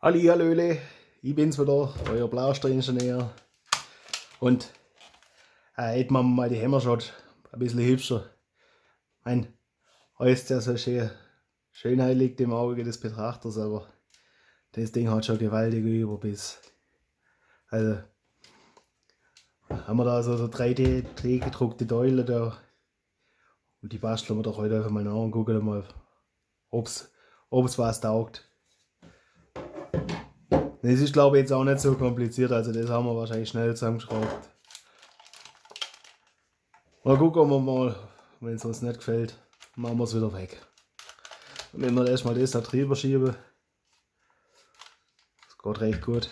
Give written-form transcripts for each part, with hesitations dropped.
Hallihallöle, ich bin's wieder, euer Blausteiningenieur. Und heute machen wir mal die Hämmerschott ein bisschen hübscher. Mein, alles ja so schön, Schönheit liegt im Auge des Betrachters, aber das Ding hat schon gewaltige Überbiss. Also haben wir da so 3D gedruckte Teile da und die basteln wir doch heute einfach mal nach und gucken mal, ob's was taugt. Das ist glaube ich jetzt auch nicht so kompliziert, also das haben wir wahrscheinlich schnell zusammengeschraubt. Mal gucken wir mal, wenn es uns nicht gefällt, machen wir es wieder weg. Und wenn wir erstmal das da drüber schieben, das geht recht gut.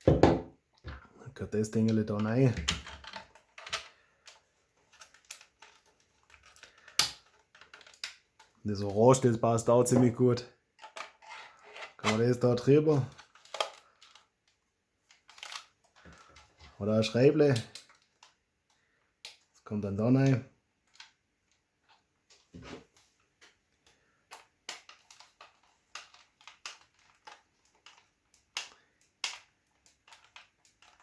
Dann geht das Ding da rein. Das Orange, das passt auch ziemlich gut. Kann man das da drüber. Oder ein Schreible. Das kommt dann da rein.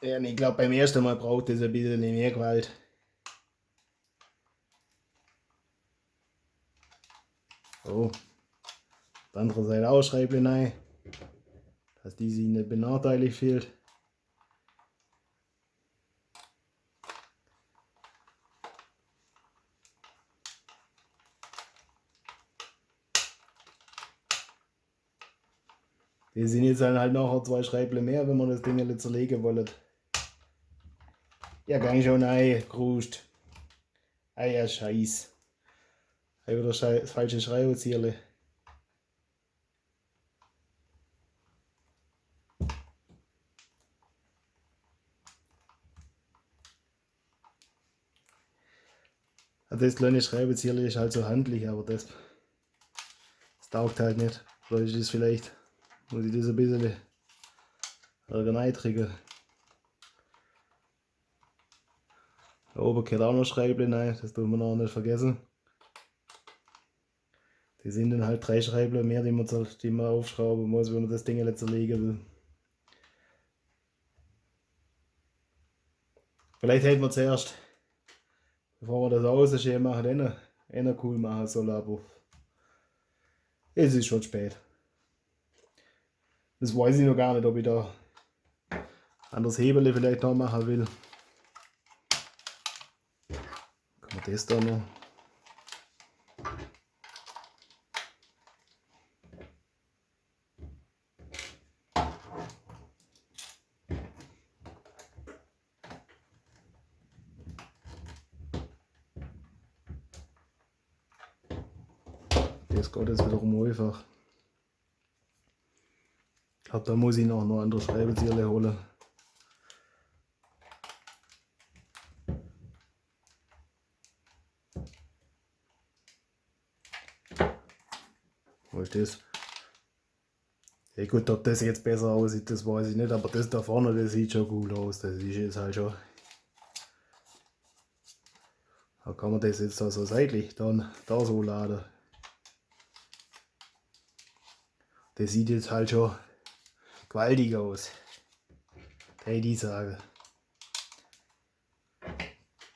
Ja, und ich glaube beim ersten Mal braucht das ein bisschen mehr Gewalt. So. Auf der anderen Seite auch Schreible rein. Dass die sich nicht benachteiligt fühlt. Die sind jetzt halt nachher 2 Schreible mehr, wenn wir das Ding zerlegen wollen. Ja, gang schon rein, Krust. Ah ja, Scheiß. Ich habe wieder das falsche Schreibzierle. Also das kleine Schreibzierle ist halt so handlich, aber das taugt halt nicht. Oder ist das vielleicht, muss ich das ein bisschen reindrücken. Da oben geht auch noch Schreible rein, das tun wir noch nicht vergessen. Die sind dann halt 3 Schreible mehr, die man aufschrauben muss, wenn man das Ding zerlegen will. Vielleicht hätten wir zuerst, bevor wir das außen schön machen, einen cool machen sollen, aber es ist schon spät. Das weiß ich noch gar nicht, ob ich da anderes Hebel vielleicht noch machen will. Kann man das da noch? Das geht jetzt wiederum einfach. Ich glaube, da muss ich noch ein anderes Schreibezierle holen. Was ist das? Ja gut, ob das jetzt besser aussieht, das weiß ich nicht, aber das da vorne, das sieht schon gut aus. Das ist jetzt halt schon. Da kann man das jetzt da so seitlich dann da so laden. Das sieht jetzt halt schon gewaltig aus. Hätte ich sagen.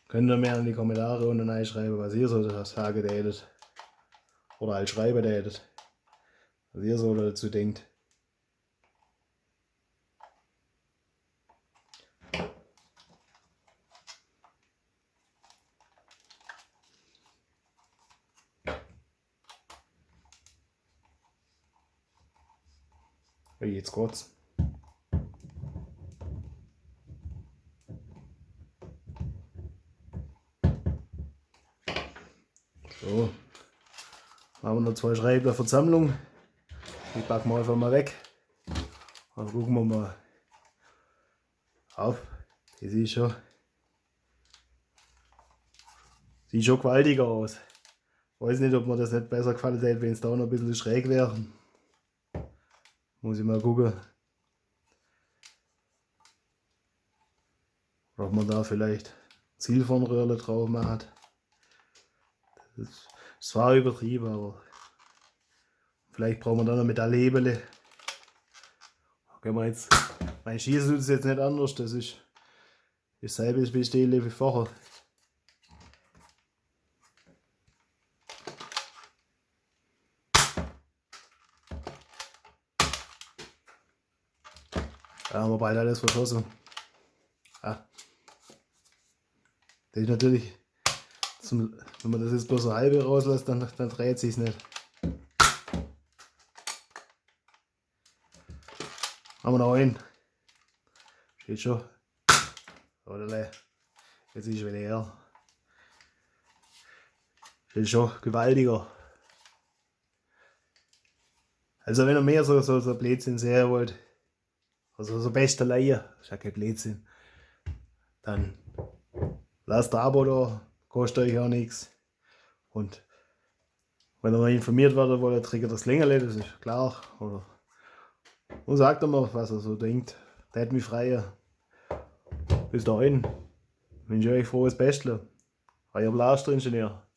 Könnt ihr mir in die Kommentare unten reinschreiben, was ihr so sagen tätet. Oder halt schreiben tätet. Was ihr so dazu denkt. Jetzt geht's. So. Machen wir noch 2 Schreibler Versammlung. Die packen wir einfach mal weg. Dann gucken wir mal auf. Das sieht schon gewaltiger aus. Weiß nicht, ob mir das nicht besser gefallen hätte, wenn es da noch ein bisschen schräg wäre. Muss ich mal gucken. Oder ob man da vielleicht Zielfernröhrle drauf macht. Das ist zwar übertrieben, aber vielleicht brauchen wir da noch Metallhebel. Können wir jetzt, mein Schießen tut es jetzt nicht anders, das ist dasselbe Bestehen wie vorher. Da haben wir bald alles verschossen. Ja. Das ist natürlich, wenn man das jetzt bloß so halbe rauslässt, dann dreht sich nicht. Haben wir noch einen. Steht schon. Oder jetzt ist wieder her. Steht schon gewaltiger. Also wenn ihr mehr so Blödsinn sehen wollt, also so beste Laie, ist ja kein Blödsinn, dann lasst ein Abo da, kostet euch auch nichts. Und wenn ihr mal informiert werden wollt, kriegt ihr das Längerle, das ist klar. Oder und sagt mir, was er so denkt. Tät mich freuen. Bis dahin wünsche ich euch frohes Bestle. Euer Blaster-Ingenieur.